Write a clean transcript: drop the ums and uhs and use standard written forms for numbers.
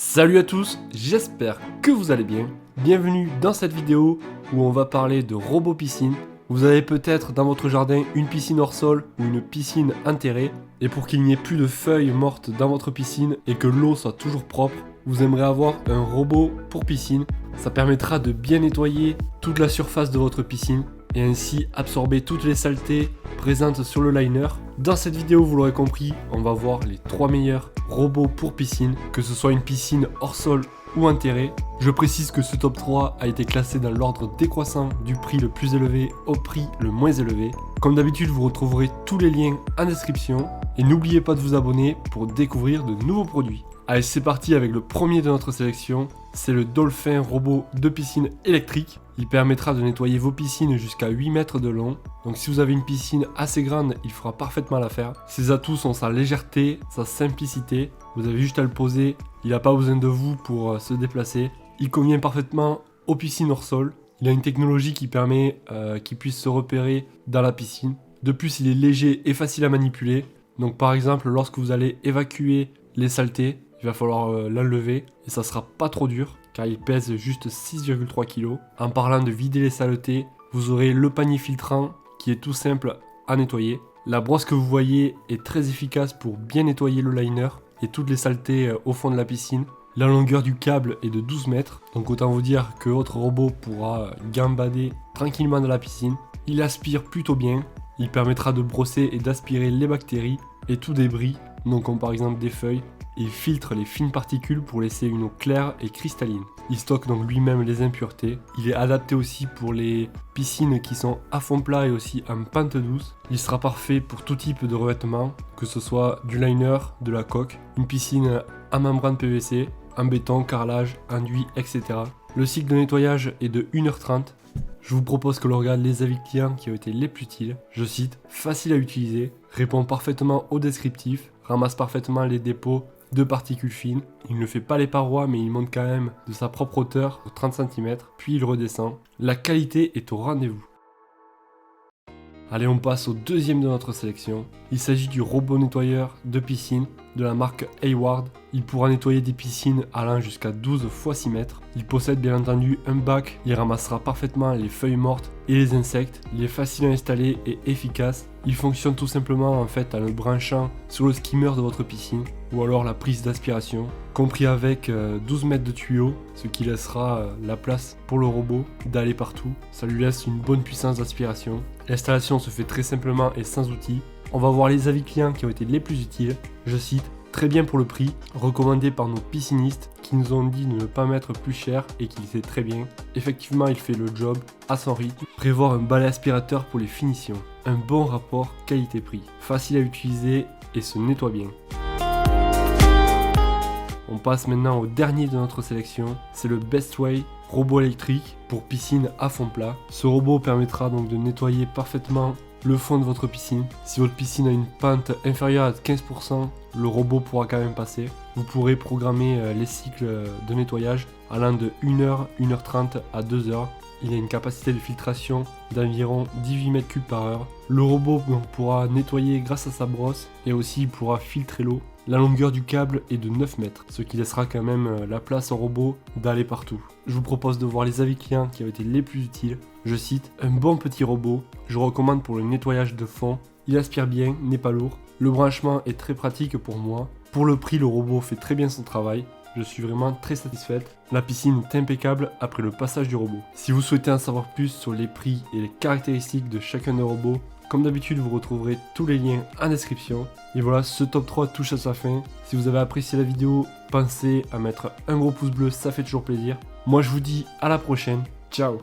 Salut à tous, j'espère que vous allez bien. Bienvenue dans cette vidéo où on va parler de robots piscine. Vous avez peut-être dans votre jardin une piscine hors sol ou une piscine enterrée. Et pour qu'il n'y ait plus de feuilles mortes dans votre piscine et que l'eau soit toujours propre, vous aimeriez avoir un robot pour piscine. Ça permettra de bien nettoyer toute la surface de votre piscine et ainsi absorber toutes les saletés présentes sur le liner. Dans cette vidéo, vous l'aurez compris, on va voir les 3 meilleurs robots pour piscine, que ce soit une piscine hors sol ou enterrée. Je précise que ce top 3 a été classé dans l'ordre décroissant du prix le plus élevé au prix le moins élevé. Comme d'habitude, vous retrouverez tous les liens en description et n'oubliez pas de vous abonner pour découvrir de nouveaux produits. Allez, c'est parti avec le premier de notre sélection, c'est le Dolphin robot de piscine électrique. Il permettra de nettoyer vos piscines jusqu'à 8 mètres de long. Donc si vous avez une piscine assez grande, il fera parfaitement l'affaire. Ses atouts sont sa légèreté, sa simplicité. Vous avez juste à le poser, il n'a pas besoin de vous pour se déplacer. Il convient parfaitement aux piscines hors sol. Il a une technologie qui permet qu'il puisse se repérer dans la piscine. De plus, il est léger et facile à manipuler. Donc par exemple, lorsque vous allez évacuer les saletés, il va falloir l'enlever et ça sera pas trop dur car il pèse juste 6,3 kg. En parlant de vider les saletés, vous aurez le panier filtrant qui est tout simple à nettoyer. La brosse que vous voyez est très efficace pour bien nettoyer le liner et toutes les saletés au fond de la piscine. La longueur du câble est de 12 mètres, donc autant vous dire que votre robot pourra gambader tranquillement dans la piscine. Il aspire plutôt bien, il permettra de brosser et d'aspirer les bactéries et tout débris, donc comme par exemple des feuilles. Il filtre les fines particules pour laisser une eau claire et cristalline. Il stocke donc lui-même les impuretés. Il est adapté aussi pour les piscines qui sont à fond plat et aussi en pente douce. Il sera parfait pour tout type de revêtement, que ce soit du liner, de la coque, une piscine à membrane PVC, en béton, carrelage, enduit, etc. Le cycle de nettoyage est de 1h30. Je vous propose que l'on regarde les avis clients qui ont été les plus utiles. Je cite, facile à utiliser, répond parfaitement au descriptif, ramasse parfaitement les dépôts de particules fines. Il ne fait pas les parois mais il monte quand même de sa propre hauteur aux 30 cm, puis il redescend. La qualité est au rendez-vous. Allez, on passe au deuxième de notre sélection. Il s'agit du robot nettoyeur de piscine de la marque Hayward. Il pourra nettoyer des piscines allant jusqu'à 12 x 6 mètres. Il possède bien entendu un bac, il ramassera parfaitement les feuilles mortes et les insectes. Il est facile à installer et efficace. Il fonctionne tout simplement en fait en le branchant sur le skimmer de votre piscine ou alors la prise d'aspiration, compris avec 12 mètres de tuyaux, ce qui laissera la place pour le robot d'aller partout. Ça lui laisse une bonne puissance d'aspiration. L'installation se fait très simplement et sans outils. On va voir les avis clients qui ont été les plus utiles. Je cite, très bien pour le prix, recommandé par nos piscinistes qui nous ont dit de ne pas mettre plus cher et qu'il était très bien. Effectivement, il fait le job à son rythme. Prévoir un balai aspirateur pour les finitions. Un bon rapport qualité-prix. Facile à utiliser et se nettoie bien. On passe maintenant au dernier de notre sélection, c'est le Bestway robot électrique pour piscine à fond plat. Ce robot permettra donc de nettoyer parfaitement le fond de votre piscine. Si votre piscine a une pente inférieure à 15%, le robot pourra quand même passer. Vous pourrez programmer les cycles de nettoyage allant de 1h, 1h30 à 2h. Il a une capacité de filtration d'environ 18 m3 par heure. Le robot pourra nettoyer grâce à sa brosse et aussi il pourra filtrer l'eau. La longueur du câble est de 9 mètres, ce qui laissera quand même la place au robot d'aller partout. Je vous propose de voir les avis clients qui ont été les plus utiles. Je cite, un bon petit robot, je recommande pour le nettoyage de fond. Il aspire bien, n'est pas lourd. Le branchement est très pratique pour moi. Pour le prix, le robot fait très bien son travail. Je suis vraiment très satisfaite. La piscine est impeccable après le passage du robot. Si vous souhaitez en savoir plus sur les prix et les caractéristiques de chacun des robots, comme d'habitude, vous retrouverez tous les liens en description. Et voilà, ce top 3 touche à sa fin. Si vous avez apprécié la vidéo, pensez à mettre un gros pouce bleu, ça fait toujours plaisir. Moi, je vous dis à la prochaine. Ciao!